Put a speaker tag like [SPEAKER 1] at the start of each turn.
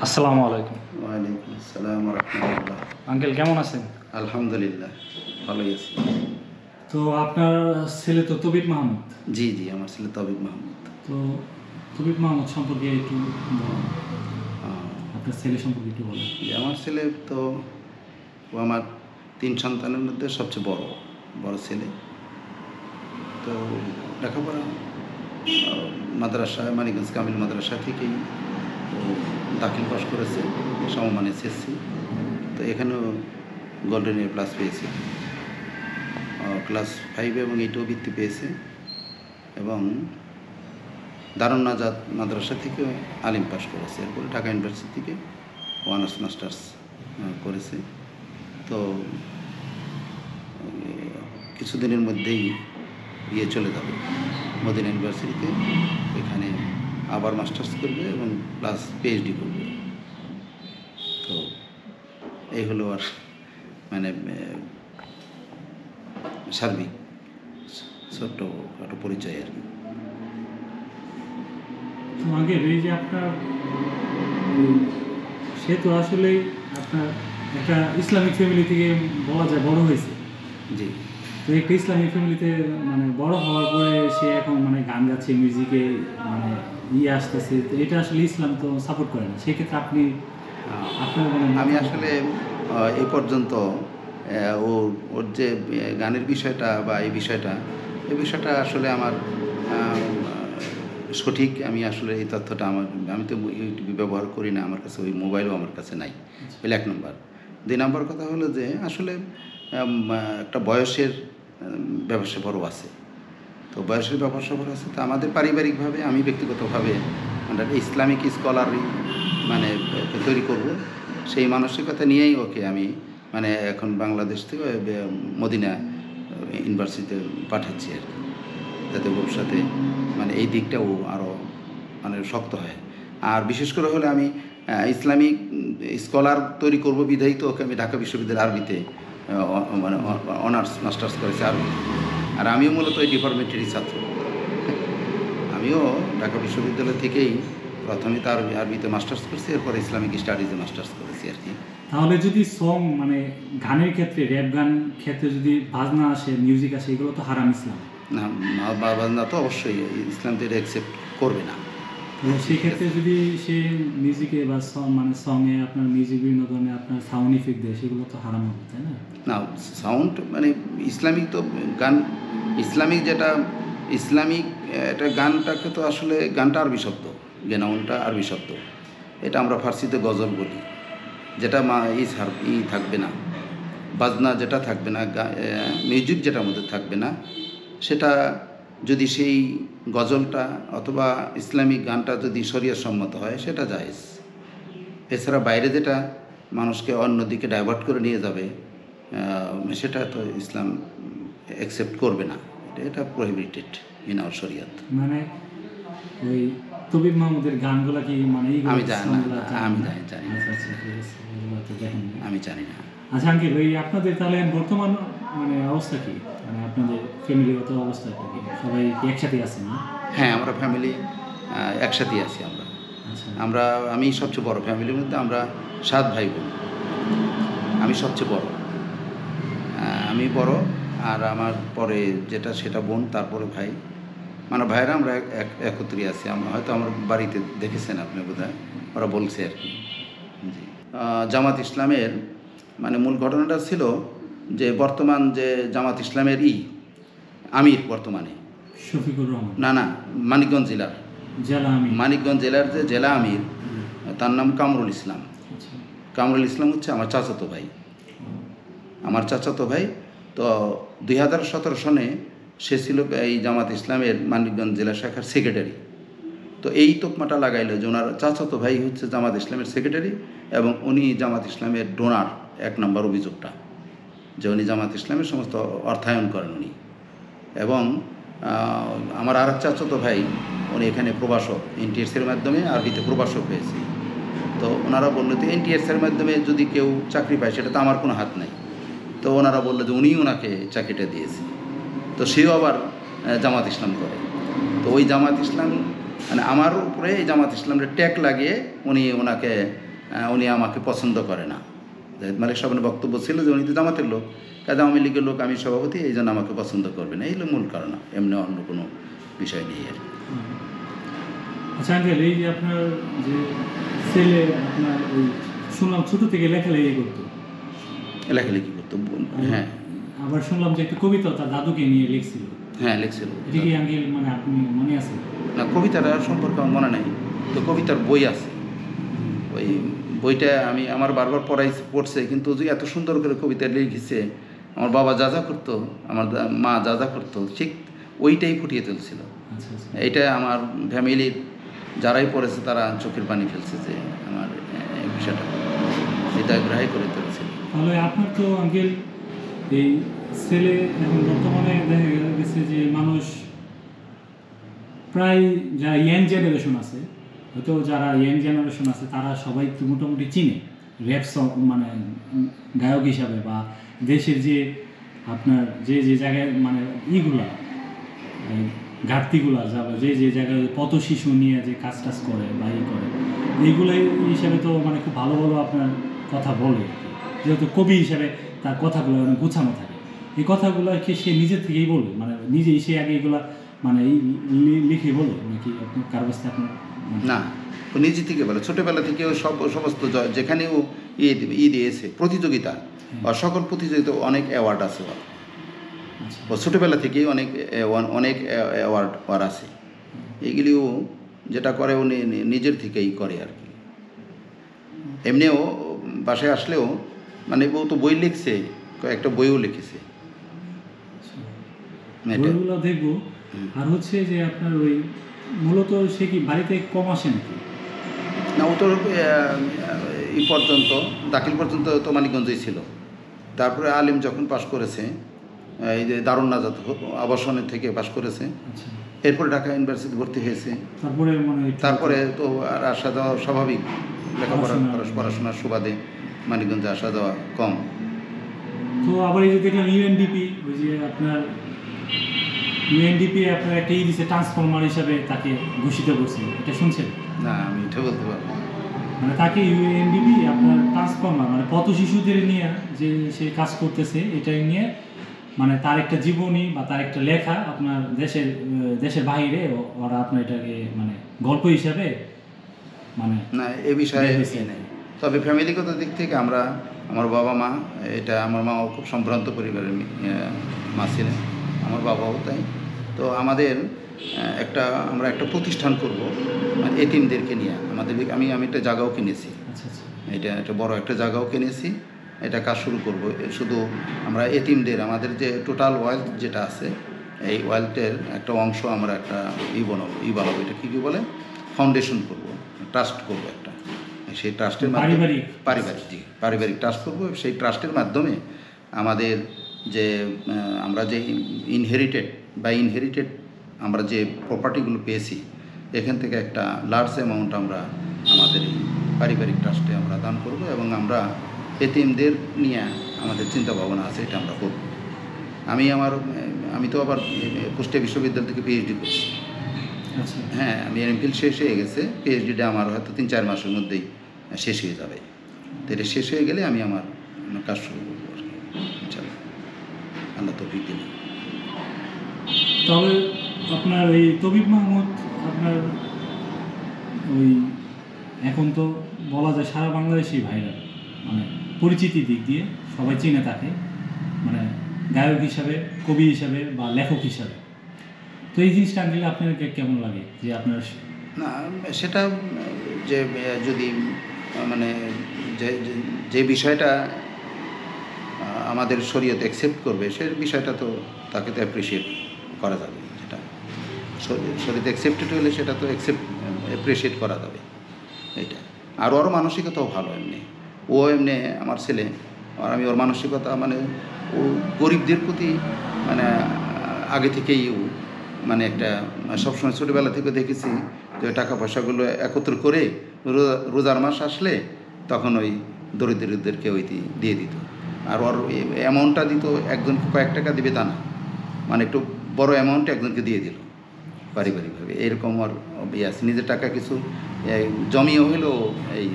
[SPEAKER 1] আসসালামু আলাইকুম।
[SPEAKER 2] ওয়ালাইকুম আসসালাম রহমতুল্লাহ।
[SPEAKER 1] আঙ্কেল কেমন আছেন?
[SPEAKER 2] আলহামদুলিল্লাহ, ভালোই আছি।
[SPEAKER 1] তো আপনার ছেলে তো তবিব মাহমুদ।
[SPEAKER 2] জি জি, আমার ছেলে তবিব মাহমুদ।
[SPEAKER 1] তো তবিব মাহমুদ সম্পর্কে একটু বলুন। আপনার ছেলে সম্পর্কে একটু বলুন।
[SPEAKER 2] আমার ছেলে তো আমার ৩ সন্তানের মধ্যে সবচেয়ে বড় ছেলে। তো লেখাপড়া মাদ্রাসা মানিকগঞ্জ কামিল মাদ্রাসা থেকেই ও দাখিল পাস করেছে, সমমান এসএসসি। তো এখানেও গোল্ডেন এ প্লাস পেয়েছে। ক্লাস 5 এবং 8-ও বৃত্তি পেয়েছে এবং দারুন নাজাত মাদ্রাসা থেকে আলিম পাস করেছে। এরপরে ঢাকা ইউনিভার্সিটি থেকে অনার্স মাস্টার্স করেছে। তো কিছুদিনের মধ্যেই চলে যাবে মদিনা ইউনিভার্সিটিতে। এখানে আবার মাস্টার্স করবে এবং প্লাস পিএইচডি করবে। তো এই হলো আর মানে সার্বিক ছোট্ট একটা পরিচয় আর কি।
[SPEAKER 1] আঙ্কেল এই যে আপনার সে তো আসলেই আপনার একটা ইসলামিক ফ্যামিলি থেকে বলা যায় বড় হয়েছে।
[SPEAKER 2] জি।
[SPEAKER 1] তো একটা ইসলামিক ফ্যামিলিতে মানে বড় হওয়ার পরে সে এখন মানে গান গাচ্ছে, মিউজিকে মানে আসতেছে, তো এটা আসলে ইসলাম তো সাপোর্ট করে না। সেক্ষেত্রে আপনি আপনার
[SPEAKER 2] আমি আসলে এই পর্যন্ত ওর যে গানের বিষয়টা বা এই বিষয়টা আসলে আমার সঠিক। আমি আসলে এই তথ্যটা আমি তো ইউটিউব ব্যবহার করি না, আমার কাছে ওই মোবাইলও আমার কাছে নাই। এর 1 নম্বর। 2 নম্বর কথা হলো যে আসলে একটা বয়সের ব্যাপার-স্যাপারও আছে। তো বয়সের ব্যাপার-স্যাপার আছে। তো আমাদের পারিবারিকভাবে আমি ব্যক্তিগতভাবে মানে ইসলামিক স্কলারই মানে তৈরি করব, সেই মানসিকতা নিয়েই ওকে আমি মানে এখন বাংলাদেশ থেকে মদিনা ইউনিভার্সিটিতে পাঠাচ্ছি আর কি, যাতে ভবিষ্যতে মানে এই দিকটাও আরও মানে শক্ত হয়। আর বিশেষ করে হলে আমি ইসলামিক স্কলার তৈরি করব বিধায়ী তো ওকে আমি ঢাকা বিশ্ববিদ্যালয়ের আরবিতে মানে অনার্স মাস্টার্স করেছি আরবি। আর আমিও মূলত এই ডিপার্টমেন্টেরই ছাত্র। আমিও ঢাকা বিশ্ববিদ্যালয় থেকেই প্রথমে তো আরবিতে মাস্টার্স করছি, এরপরে ইসলামিক স্টাডিজে মাস্টার্স করেছি আর কি।
[SPEAKER 1] তাহলে যদি সং মানে গানের ক্ষেত্রে, র্যাপ গান ক্ষেত্রে যদি বাজনা আসে, মিউজিক আসে, এগুলো তো হারাম ইসলাম
[SPEAKER 2] না, বাজনা তো অবশ্যই ইসলাম তো এটা অ্যাকসেপ্ট করবে না।
[SPEAKER 1] তো সেই ক্ষেত্রে যদি সে মিউজিকে বা মানে সঙে আপনার মিউজিক বিভিন্ন ধরনের আপনার সাউন্ড ইফেক্ট দেয়, সেগুলো তো হারাম হবে, তাই না?
[SPEAKER 2] না, সাউন্ড মানে ইসলামিক তো গান, ইসলামিক এটা গানটাকে তো আসলে গানটা আরবি শব্দ, গেনাউনটা আরবি শব্দ। এটা আমরা ফার্সিতে গজল বলি, যেটা থাকবে না, বাজনা যেটা থাকবে না, মিউজিক যেটার মধ্যে থাকবে না, সেটা যদি সেই গজলটা অথবা ইসলামিক গানটা যদি শরিয়তসম্মত হয় সেটা জায়েজ। এছাড়া বাইরে যেটা মানুষকে অন্যদিকে ডাইভার্ট করে নিয়ে যাবে সেটা তো ইসলাম অ্যাকসেপ্ট করবে না। এটা প্রহিবিটেড ইন আওয়ার শরিয়ত।
[SPEAKER 1] মানে ওই তবিব মাহমুদের গানগুলা কি মানে
[SPEAKER 2] আমি জানি না, আমি জানি না, আমি জানি না।
[SPEAKER 1] আচ্ছা আঙ্কেল, ওই আপনাদের তাহলে বর্তমান মানে অবস্থা কি, মানে আপনাদের ফ্যামিলিগত অবস্থা কি, সবাই কি একসাথে আছেন না?
[SPEAKER 2] হ্যাঁ, আমরা ফ্যামিলি একসাথেই আছি। আমি সবচেয়ে বড়, ফ্যামিলির মধ্যে আমরা 7 ভাই বোন। আমি সবচেয়ে বড়, আমি বড়, আর আমার পরে যেটা সেটা বোন, তারপরে ভাই, মানে ভাইরা আমরা একত্রে আছি। হয়তো আমার বাড়িতে দেখেছেন আপনি বোধহয়, ওরা বলছে আর কি। জি। জামাত ইসলামের মানে মূল ঘটনাটা ছিল যে বর্তমান যে জামাত ইসলামের আমির বর্তমানে
[SPEAKER 1] শফিকুর রহমান,
[SPEAKER 2] না মানিকগঞ্জ জেলার মানিকগঞ্জ জেলার যে জেলা আমির, তার নাম কামরুল ইসলাম। কামরুল ইসলাম হচ্ছে আমার চাচাতো ভাই। তো 2017 সনে সে ছিল এই জামাত ইসলামের মানিকগঞ্জ জেলা শাখার সেক্রেটারি। তো এই তোকমাটা লাগাইল যে ওনার চাচাতো ভাই হচ্ছে জামাত ইসলামের সেক্রেটারি এবং উনি জামাত ইসলামের ডোনার, 1 নম্বর অভিযোগটা, যে উনি জামাত ইসলামের সমস্ত অর্থায়ন করেন উনি। এবং আমার আর এক চাচাতো ভাই, উনি এখানে প্রবাসক, এনটিএসের মাধ্যমে আরবিতে প্রবাসক হয়েছে। তো ওনারা বললো যে এনটিএসের মাধ্যমে যদি কেউ চাকরি পায় সেটা তো আমার কোনো হাত নাই। তো ওনারা বললো যে উনিই ওনাকে চাকরিটা দিয়েছে। তো সেও আবার জামাত ইসলাম করে। তো ওই জামাত ইসলাম মানে আমার উপরে এই জামাত ইসলামের ট্যাগ লাগিয়ে উনি ওনাকে উনি আমাকে পছন্দ করে না। জাহিদ মালিক সাহেবের বক্তব্য ছিল যে উনি তো জামাতের লোক, কাজে আওয়ামী লীগের লোক, আমি সভাপতি, এই জন্য আমাকে পছন্দ করবে না, এই হলো মূল কারণ, এমনি অন্য কোনো বিষয় নেই আর কি।
[SPEAKER 1] আচ্ছা আঙ্কেল, এই যে আপনার যে ছেলে আপনার ওই শুনলাম ছোট থেকে লেখালেখি করতো,
[SPEAKER 2] লেখালেখি করতো, হ্যাঁ
[SPEAKER 1] আবার শুনলাম যে একটা কবিতা তার দাদুকে নিয়ে লিখছিল,
[SPEAKER 2] হ্যাঁ লিখছিল।
[SPEAKER 1] এটা কি আঙ্কেল মানে আপনি মনে আছে?
[SPEAKER 2] না, কবিতাটা সম্পর্কে আমার মনে নাই, তো কবিতার বই আছে, ওই বইটা আমি আমার বারবার পড়ছে, কিন্তু যে এত সুন্দর করে কবিতা লিখেছে, আমার বাবা যা যা করতো, আমার মা যা যা করতো, ঠিক ওইটাই ফুটিয়ে তুলছিল।
[SPEAKER 1] আচ্ছা আচ্ছা।
[SPEAKER 2] এইটা আমার ফ্যামিলির যারাই পড়েছে তারা চোখের পানি ফেলছে যে আমার এই বিষয়টা হৃদয়গ্রাহী করে তুলেছিল।
[SPEAKER 1] তাহলে আপনার তো আঙ্কেল এই ছেলে এখন বর্তমানে দেখা গেছে যে মানুষ প্রায় যারা ইয়াং জেনারেশন আছে, হয়তো যারা ইয়াং জেনারেশন আছে তারা সবাই তো মোটামুটি চিনে র্যাপ সং, মানে গায়ক হিসাবে, বা দেশের যে আপনার যে যে জায়গায় মানে ইগুলা ঘাটতিগুলা যাবে, যে যে জায়গায় পথ শিশু নিয়ে যে কাজ টাজ করে বা ই করে, এইগুলো হিসাবে তো মানে খুব ভালো ভালো আপনার কথা বলে, যেহেতু কবি হিসাবে তার কথাগুলো অনেক গুছানো থাকে। এই কথাগুলো কি সে নিজের থেকেই বলে, মানে নিজেই সে আগে এগুলা মানে লিখে বলে নাকি আপনি কার কাছে আপনার?
[SPEAKER 2] না, ও নিজে থেকে বলে, ছোটোবেলা থেকে ও সমস্ত যেখানেও দিয়েছে প্রতিযোগিতা, আর সকল প্রতিযোগিতা অনেক অ্যাওয়ার্ড আছে ওর। ও ছোটোবেলা থেকেই অনেক অ্যাওয়ার্ড ওর আছে। এগুলিও যেটা করে ও নিজের থেকেই করে আর কি। এমনিও বাসায় আসলেও মানে ও তো বই লিখছে, কয়েকটা বইও লিখেছে।
[SPEAKER 1] বইগুলো দেখবো। আর হচ্ছে যে আপনার ওই মূলত সে কি বাড়িতে কম আসে নাকি?
[SPEAKER 2] না, ও তো এই পর্যন্ত দাখিল পর্যন্ত তো মানিকগঞ্জেই ছিল। তারপরে আলিম যখন পাশ করেছে, এই যে দারুন নাজাত আবাসনের থেকে পাশ করেছে, এরপরে ঢাকা ইউনিভার্সিটি ভর্তি হয়েছে। তারপরে তো আর আসা যাওয়া স্বাভাবিক, পড়াশোনার সুবাদে মানিকগঞ্জে আসা যাওয়া কম।
[SPEAKER 1] তো আবার এই যে দেখলাম ইউএনডিপি, ওই যে আপনার ইউএনডিপি আপনার একটা দিছে ট্রান্সফর্মার হিসাবে তাকে ঘোষিত করছে, এটা শুনছেন?
[SPEAKER 2] না, আমি এটা বলতে পারবো না।
[SPEAKER 1] মানে তাকে ইউএনডিপি আপনার ট্রান্সফর্মার মানে পথ শিশুদের নিয়ে যে সে কাজ করতেছে, এটাই নিয়ে মানে তার একটা জীবনী বা তার একটা লেখা আপনার দেশের বাইরে ওরা আপনার এটাকে মানে গল্প হিসাবে মানে
[SPEAKER 2] না, এ বিষয়ে নেই। তবে ফ্যামিলিগত দিক থেকে আমরা, আমার বাবা মা, এটা আমার মাও খুব সম্ভ্রান্ত পরিবারের মা ছিলেন, আমার বাবাও তাই। তো আমাদের আমরা একটা প্রতিষ্ঠান করব মানে এতিমদেরকে নিয়ে। আমি একটা জায়গাও কিনেছি, এটা বড় একটা জায়গাও কিনেছি, এটা কাজ শুরু করব। শুধু আমরা এতিমদের, আমাদের যে টোটাল ওয়েলথ যেটা আছে, এই ওয়েলথের একটা অংশ আমরা একটা বানাবো, এটা কী বলে, ফাউন্ডেশন করব, ট্রাস্ট করব একটা। সেই ট্রাস্টের মাধ্যমে পারিবারিক ট্রাস্ট করব। সেই ট্রাস্টের মাধ্যমে আমাদের যে আমরা যে ইনহেরিটেড আমরা যে প্রপার্টিগুলো পেয়েছি, এখান থেকে একটা লার্জ অ্যামাউন্ট আমরা আমাদের এই পারিবারিক ট্রাস্টে আমরা দান করব, এবং আমরা এতিমদের নিয়ে আমাদের চিন্তা ভাবনা আছে, এটা আমরা করব। আমি তো আবার কুষ্টিয়া বিশ্ববিদ্যালয় থেকে পিএইচডি করছি। হ্যাঁ, আমি এমফিল শেষ হয়ে গেছে, পিএইচডিটা আমার হয়তো 3-4 মাসের মধ্যেই শেষ হয়ে যাবে। তো এটা শেষ হয়ে গেলে আমি আমার কাজ শুরু করবো আর কি, ইনশাআল্লাহ, আল্লাহ তৌফিক দিন।
[SPEAKER 1] তবে আপনার এই তবিব মাহমুদ আপনার ওই এখন তো বলা যায় সারা বাংলাদেশেই ভাইরাল, মানে পরিচিতি দিক দিয়ে সবাই চিনে তাকে, মানে গায়ক হিসাবে, কবি হিসাবে বা লেখক হিসাবে। তো এই জিনিসটা আনলে আপনাকে কেমন লাগে যে আপনার?
[SPEAKER 2] না, সেটা যে যদি মানে যে বিষয়টা আমাদের শরীয়ত অ্যাকসেপ্ট করবে, সে বিষয়টা তো তাকে তো অ্যাপ্রিসিয়েট করা যাবে। যেটা শরীয়ত অ্যাকসেপ্টেড হলে সেটা তো অ্যাপ্রিসিয়েট করা যাবে। এইটা আর ওর মানসিকতাও ভালো। এমনি আমার ছেলে, আর আমি ওর মানসিকতা মানে ও গরিবদের প্রতি মানে আগে থেকেই মানে একটা সবসময় ছোটোবেলা থেকে দেখেছি যে টাকা পয়সাগুলো একত্র করে রোজার মাস আসলে তখন ওই দরিদ্রদেরকে ওই দিয়ে দিত। আর ওর অ্যামাউন্টটা দিত, একজনকে কয়েক টাকা দিবে তা না, মানে একটু বড় অ্যামাউন্ট একজনকে দিয়ে দিল পারিবারিকভাবে। এরকম ওর আছে, নিজের টাকা কিছু জমিয়ে হলেও এই